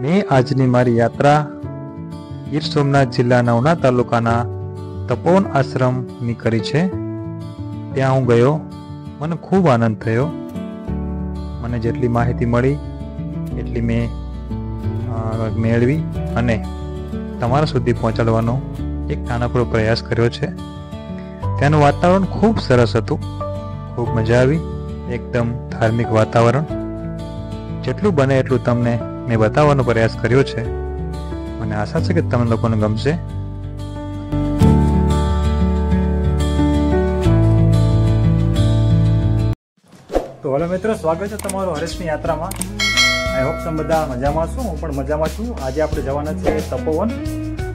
મેં આજની મારી યાત્રા ગીર સોમનાથ જિલ્લાના ઉના તાલુકાના તપોવન આશ્રમની કરી છે। ત્યાં હું ગયો, મને ખૂબ આનંદ થયો। મને જેટલી માહિતી મળી એટલી મેં મેળવી અને તમારા સુધી પહોંચાડવાનો એક નાનકડો પ્રયાસ કર્યો છે। ત્યાંનું વાતાવરણ ખૂબ સરસ હતું, ખૂબ મજા આવી। એકદમ ધાર્મિક વાતાવરણ, જેટલું બને એટલું તમને મેં બતાવવાનો પ્રયાસ કર્યો છે। મને આશા છે કે તમને લોકોને ગમશે। તો હલો મિત્રો, સ્વાગત છે તમારું હરેશની યાત્રામાં। આઈ હોપ તમે બધા મજામાં છો, હું પણ મજામાં છું। આજે આપણે જવાના છે તપોવન,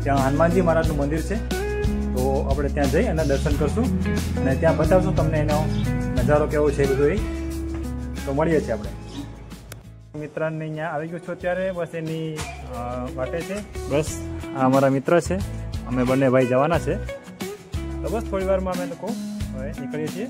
ત્યાં હનુમાનજી મહારાજનું મંદિર છે। તો આપણે ત્યાં જઈ અને દર્શન કરશું અને ત્યાં બતાવશું તમને એનો નજારો કેવો છે બધું એ। તો મળીએ છીએ આપણે। મિત્રને અહીંયા આવી ગયો છો ત્યારે બસ એની વાટે છે। બસ આ અમારા મિત્ર છે, અમે બંને ભાઈ જવાના છે। તો બસ થોડી વારમાં અમે લોકો હવે નીકળીએ છીએ।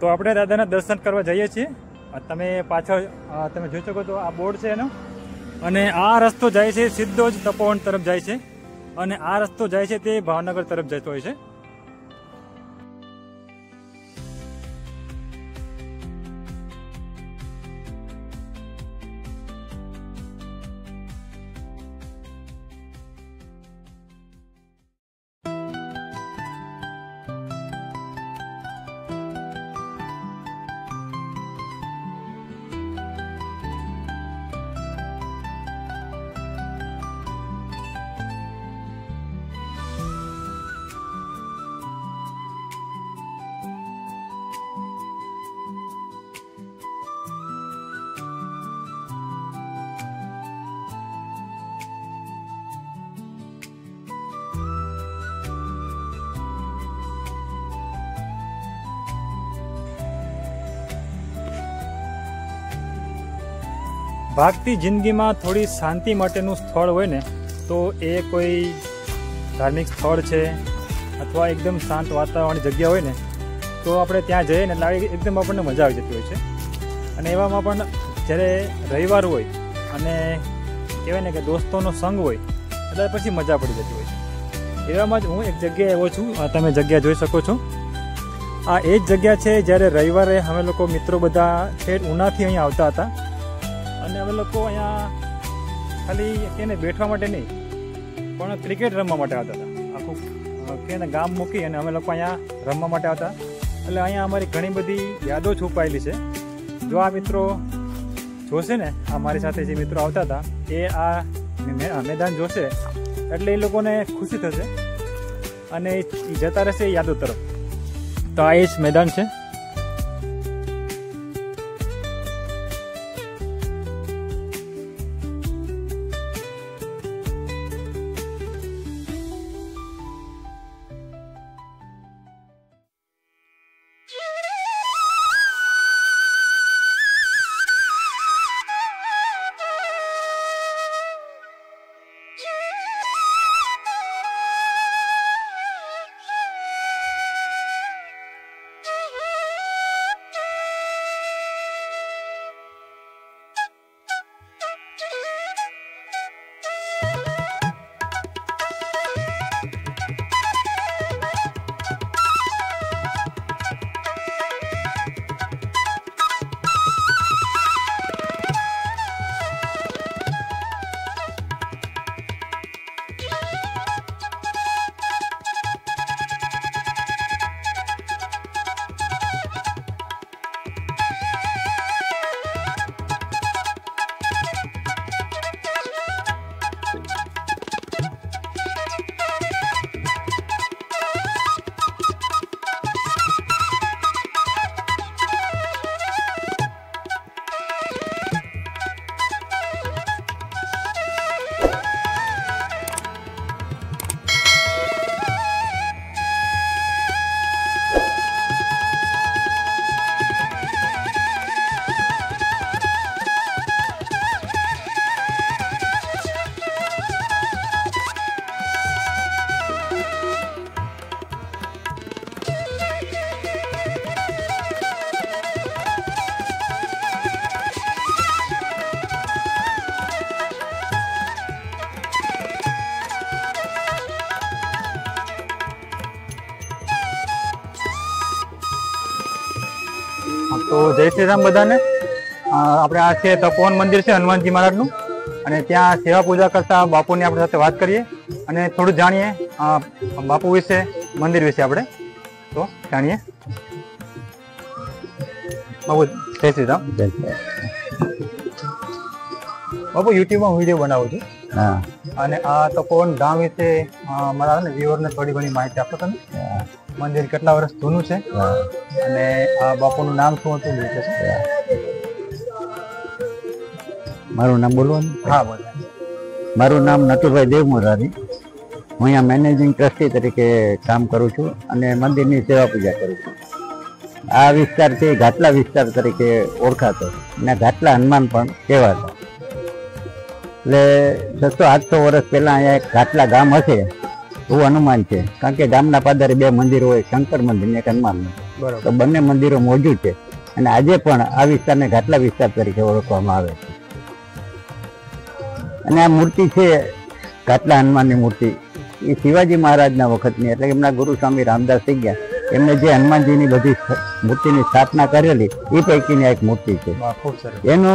તો આપણે દાદાના દર્શન કરવા જઈએ છીએ। તમે પાછળ તમે જોઈ શકો તો આ બોર્ડ છે એનો, અને આ રસ્તો જાય છે સીધો જ તપોવન તરફ જાય છે, અને આ રસ્તો જાય છે તે ભાવનગર તરફ જતો હોય છે। ભાગતી જિંદગીમાં થોડી શાંતિ માટેનું સ્થળ હોય ને, તો એ કોઈ ધાર્મિક સ્થળ છે અથવા એકદમ શાંત વાતાવરણની જગ્યા હોય ને, તો આપણે ત્યાં જઈએ ને એટલે એકદમ આપણને મજા આવી જતી હોય છે। અને એવામાં પણ જ્યારે રવિવાર હોય અને કહેવાય ને કે દોસ્તોનો સંગ હોય એટલે પછી મજા પડી જતી હોય છે। એવામાં જ હું એક જગ્યાએ આવ્યો છું, તમે જગ્યા જોઈ શકો છો। આ એ જ જગ્યા છે જ્યારે રવિવારે અમે લોકો મિત્રો બધા ઠેઠ ઉનાથી અહીંયા આવતા હતા, અને અમે લોકો અહીંયા ખાલી કેને બેઠવા માટે નહીં પણ ક્રિકેટ રમવા માટે આવતા હતા। આખું કેને ગામ મૂકી અને અમે લોકો અહીંયા રમવા માટે આવતા, એટલે અહીંયા અમારી ઘણી બધી યાદો છુપાયેલી છે। જો આ મિત્રો જોશે ને, આ મારી સાથે જે મિત્રો આવતા હતા એ આ મેદાન જોશે એટલે એ લોકોને ખુશી થશે અને એ જતા રહેશે યાદો તરફ। તો આ એ જ મેદાન છે। તો જય શ્રી રામ બધાને. આપણે આ છે તપોવન મંદિર છે હનુમાનજી મહારાજનું, અને ત્યાં સેવા પૂજા કરતા બાપુની આપણી સાથે વાત કરીએ અને થોડું જાણીએ બાપુ વિશે, મંદિર વિશે આપણે તો જાણીએ. બાપુ જય શ્રી રામ. બાપુ યુટ્યુબમાં વિડીયો બનાવું છું, અને આ તપોવન ધામ વિશે મારા વ્યુઅરને થોડી ઘણી માહિતી આપો તમે. મંદિર કેટલા વર્ષ જૂનું છે અને આ બાપુનું નામ શું હતું? મારું નામ બોલવાનું? હા બોલો. મારું નામ નટુભાઈ દેવ મોરારી. હું અહીંયા મેનેજિંગ ટ્રસ્ટી તરીકે કામ કરું છું અને મંદિરની સેવા પૂજા કરું છું. આ વિસ્તાર છે ઘાટલા વિસ્તાર તરીકે ઓળખાતો, અને ઘાટલા હનુમાન પણ કહેવાતા. એટલે 600-800 વર્ષ પહેલા અહીંયા એક ઘાટલા ગામ હશે એવું અનુમાન છે, કારણ કે ગામના પાદરે 2 મંદિરો હોય, શંકર મંદિર ને એક હનુમાન મંદિર. તો બંને મંદિરો મોજૂદ છે, અને આજે પણ આ વિસ્તારને ઘાટલા વિસ્તાર તરીકે ઓળખવામાં આવે છે. અને આ મૂર્તિ છે ઘાટલા હનુમાનની મૂર્તિ, એ શિવાજી મહારાજના વખતની, એટલે એમના ગુરુ સ્વામી રામદાસ થઈ ગયા, એમને જે હનુમાનજીની બધી મૂર્તિની સ્થાપના કરેલી એ પૈકીની એક મૂર્તિ છે. એનો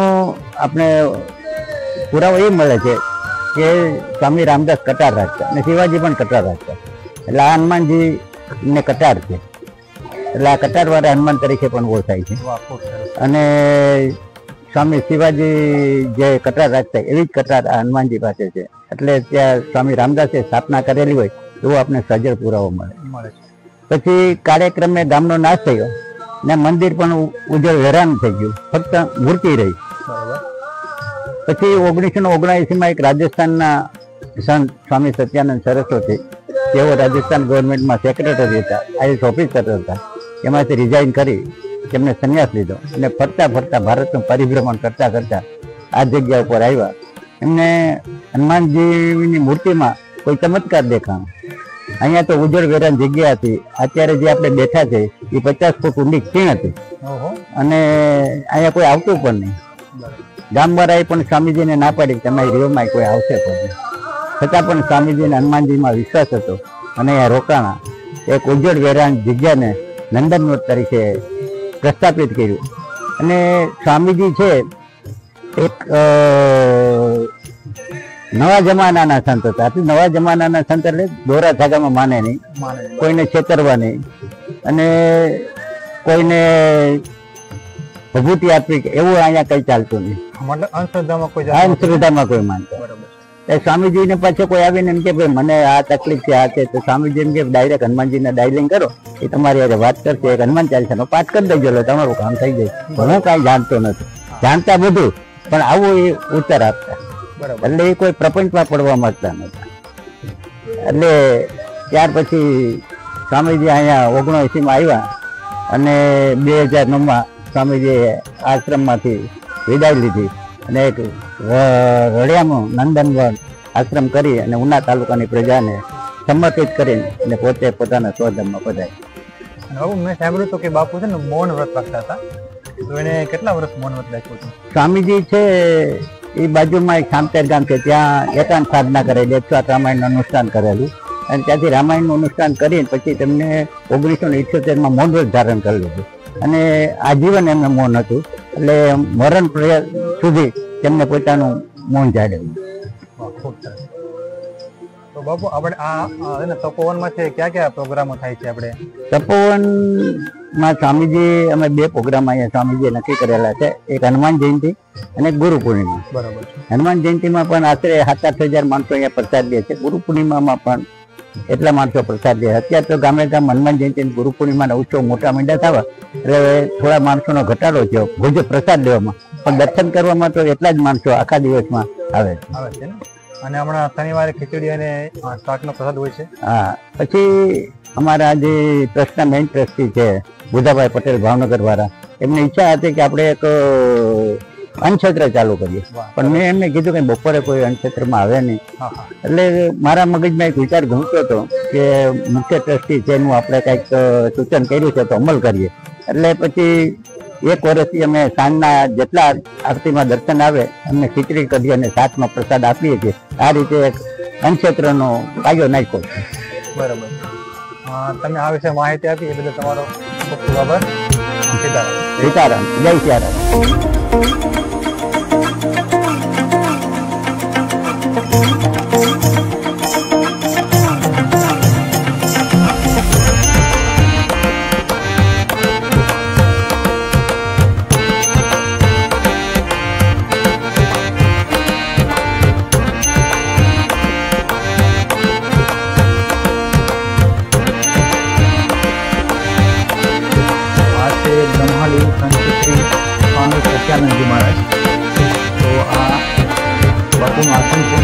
આપણે પુરાવો એ મળે છે કે સ્વામી રામદાસ કટાર રાખતા અને શિવાજી પણ કટાર રાખતા, એટલે આ હનુમાનજી ને કટાર છે, એટલે આ કટારવાળા હનુમાન તરીકે પણ ઓળખાય છે. અને સ્વામી શિવાજી જે કટાર રાખતા એવી જ કટાર આ હનુમાનજી પાસે છે, એટલે ત્યાં સ્વામી રામદાસે સ્થાપના કરેલી હોય એવો આપણે સજ્જડ પુરાવો મળે. પછી કાર્યક્રમે ગામનો નાશ થયો ને મંદિર પણ ઉજળ હેરાન થઈ ગયું, ફક્ત મૂર્તિ રહી. પછી 1979માં એક રાજસ્થાનના સંત સ્વામી સત્યાનંદ સરસ્વતી, જેઓ રાજસ્થાન ગવર્મેન્ટમાં સેક્રેટરી હતા, આઈએસ ઓફિસર હતા, એમાંથી રિઝાઇન કરી તેમને સંન્યાસ લીધો અને ફરતા ફરતા ભારતનું પરિભ્રમણ કરતા કરતા આ જગ્યા ઉપર આવ્યા. એમને હનુમાનજીની મૂર્તિમાં કોઈ ચમત્કાર દેખાણો. અહીંયા તો ઉજળ વેરાન જગ્યા હતી, અત્યારે જે આપણે બેઠા છે એ 50 ફૂટ ઊંડી ખીણ હતી, અને અહીંયા કોઈ આવતું પણ નહીં. ગામવાળાએ પણ સ્વામીજીને ના પાડી કે તમારી રીવમાં કોઈ આવશે પણ, છતાં પણ સ્વામીજીને હનુમાનજીમાં વિશ્વાસ હતો અને અહીંયા રોકાણા. એક ઉજળ વેરાન જગ્યાને નંદનવન તરીકે પ્રસ્થાપિત કર્યું. અને સ્વામીજી છે એક નવા જમાનાના સંત હતા. નવા જમાનાના સંત એટલે દોરા ધાગામાં માને નહીં, કોઈને છેતરવા નહીં, અને કોઈને ભભૂતિ આપવી એવું અહીંયા કઈ ચાલતું નહીં. અંધશ્રદ્ધામાં કોઈ માનતો. સ્વામીજીને પાછળ કોઈ આવીને એમ કે ભાઈ મને આ તકલીફ છે, આ છે, તો સ્વામીજી એમ કે ડાયરેક્ટ હનુમાનજીને ડાયલિંગ કરો, એ તમારી આજે વાત કરશે, એક હનુમાન ચાલીસાનો પાઠ કરી દેજો, એટલે તમારું કામ થઈ જાય. પણ હું કાંઈ જાણતો નથી, જાણતા બધું પણ આવું એ ઉત્તર આપતા. એટલે એ કોઈ પ્રપંચમાં પડવા માંગતા નતા. એટલે ત્યાર પછી સ્વામીજી અહીંયા 79માં આવ્યા અને 2009માં સ્વામીજીએ આશ્રમમાંથી વિદાય લીધી અને એક રળિયામાં નંદનવન આશ્રમ કરી અને ઉના તાલુકાની પ્રજાને સમર્પિત કરીને અને પોતે પોતાના સ્વધામમાં પધાર્યા. મેં સાંભળ્યું હતું કે બાપુ છે ને મૌન વ્રત રાખતા હતા, તો એને કેટલા વર્ષ મૌન વ્રત રાખ્યું હતું? સ્વામીજી છે એ બાજુમાં એક સામતેર ગામ છે, ત્યાં એકાંત સાધના કરેલી, 108 રામાયણનું અનુષ્ઠાન કરેલું, અને ત્યાંથી રામાયણનું અનુષ્ઠાન કરીને પછી તેમને 1978માં મૌન વ્રત ધારણ કરી લીધું, અને આજીવન એમને મૌન હતું. એટલે મરણ સુધી તેમને પોતાનું મૌન જાળવ્યું. તો બાપુ આપણે આ તપોવનમાં છે ક્યાં ક્યાં પ્રોગ્રામો થાય છે? આપણે તપોવનમાં સ્વામીજી અમે 2 પ્રોગ્રામ અહીંયા સ્વામીજીએ નક્કી કરેલા છે, એક હનુમાન જયંતિ અને ગુરુ પૂર્ણિમા. બરાબર. હનુમાન જયંતિમાં પણ આશરે 7-8 હજાર માણસો અહીંયા પ્રસાદ લે છે. ગુરુ પૂર્ણિમામાં પણ એટલા માણસો પ્રસાદ લે. અત્યારે તો ગામે ગામ હનુમાન જયંતિ ગુરુ પૂર્ણિમાના ઉત્સવ મોટા મીંડા થવા એટલે થોડા માણસોનો ઘટાડો થયો ભોજ પ્રસાદ લેવામાં, પણ દર્શન કરવામાં તો એટલા જ માણસો આખા દિવસમાં આવે છે. અને હમણાં શનિવારે ખીચડી અને શાકનો પ્રસાદ હોય છે. હા. પછી અમારા જે ટ્રસ્ટના મેઇન ટ્રસ્ટી છે બુધાભાઈ પટેલ ભાવનગર વાળા, એમની ઈચ્છા હતી કે આપણે એક અન્નક્ષેત્ર ચાલુ કરીએ, પણ મેં એમને કીધું કે બપોરે કોઈ અન્નક્ષેત્રમાં આવે નહીં. એટલે મારા મગજમાં એક વિચાર ઘૂમતો હતો કે મુખ્ય ટ્રસ્ટી છે એનું આપણે કંઈક સૂચન કર્યું છે તો અમલ કરીએ. એટલે પછી 1 વર્ષથી અમે સાંજના જેટલા આરતીમાં દર્શન આવે અમને ખીચડી કઢી અને શાકનો પ્રસાદ આપીએ છીએ. આ રીતે એક અન્નક્ષેત્રનો પાયો નાખ્યો છે. બરાબર. તમે આ વિશે માહિતી આપી એ બદલ તમારો ખૂબ ખૂબ આભાર. સીતારામ, જય સિયારામ. ब्रह्माली संत श्री स्वामी सत्यानंद जी महाराज। तो आ बापू आसन है।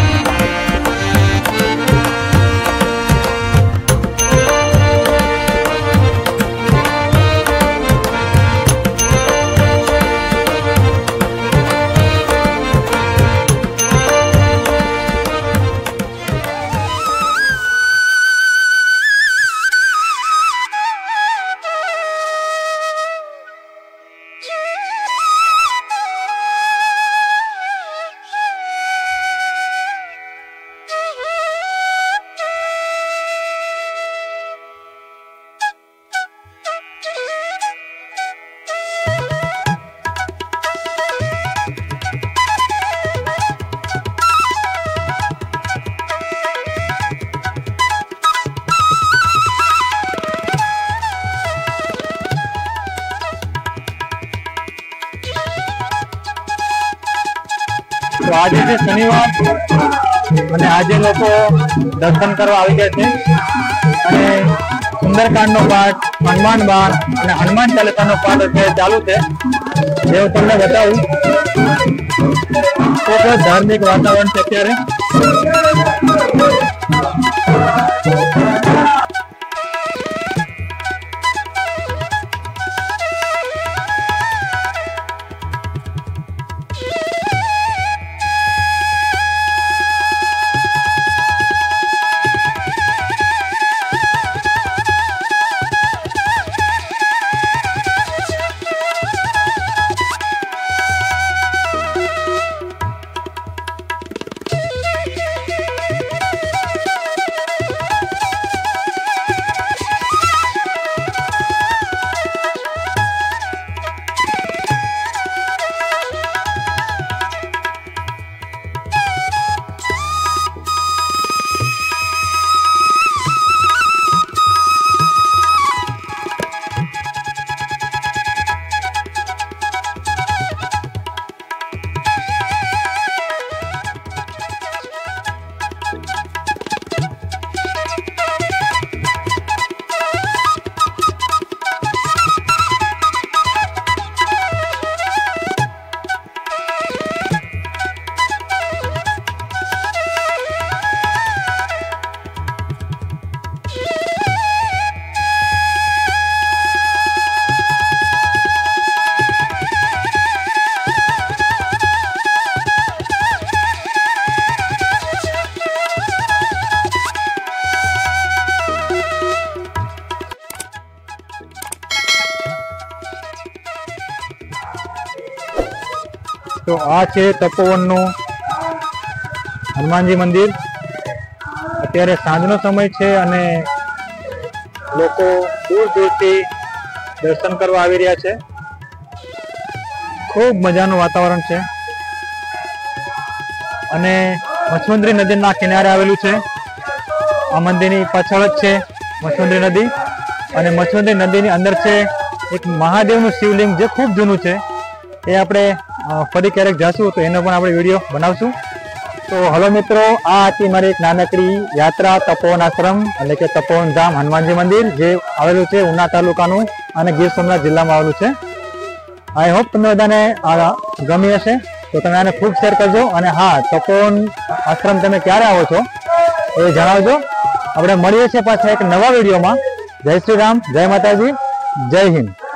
तो आज है शनिवार અને આજે લોકો દર્શન કરવા આવી ગયા છે અને સુંદરકાંડનો પાઠ, હનુમાન બાણ અને હનુમાન ચાલીસાનો પાઠ અત્યારે ચાલુ છે. જે હું તમને બતાવું ખૂબ જ ધાર્મિક વાતાવરણ છે અત્યારે. તો આ છે તપોવનનું હનુમાનજી મંદિર. અત્યારે સાંજનો સમય છે અને લોકો દૂર દૂરથી દર્શન કરવા આવી રહ્યા છે. ખૂબ મજાનું વાતાવરણ છે અને મચમંદ્રી નદીના કિનારે આવેલું છે. આ મંદિરની પાછળ જ છે મચમંદ્રી નદી અને મચમંદ્રી નદીની અંદર છે એક મહાદેવનું શિવલિંગ જે ખૂબ જૂનું છે. એ આપણે ફરી ક્યારેક જાશું તો એનો પણ આપણે વિડીયો બનાવશું. તો હલો મિત્રો, આ હતી મારી એક નાનકડી યાત્રા તપોવન આશ્રમ એટલે કે તપોવન ધામ હનુમાનજી મંદિર જે આવેલું છે ઉના તાલુકાનું અને ગીર સોમનાથ જિલ્લામાં આવેલું છે. આઈ હોપ તમને બધાને આ ગમી હશે તો તમે આને ખૂબ શેર કરજો. અને હા, તપોવન આશ્રમ તમે ક્યારે આવો છો એ જણાવજો. આપણે મળીએ છીએ પાછા એક નવા વિડીયોમાં. જય શ્રી રામ, જય માતાજી, જય હિન્દ.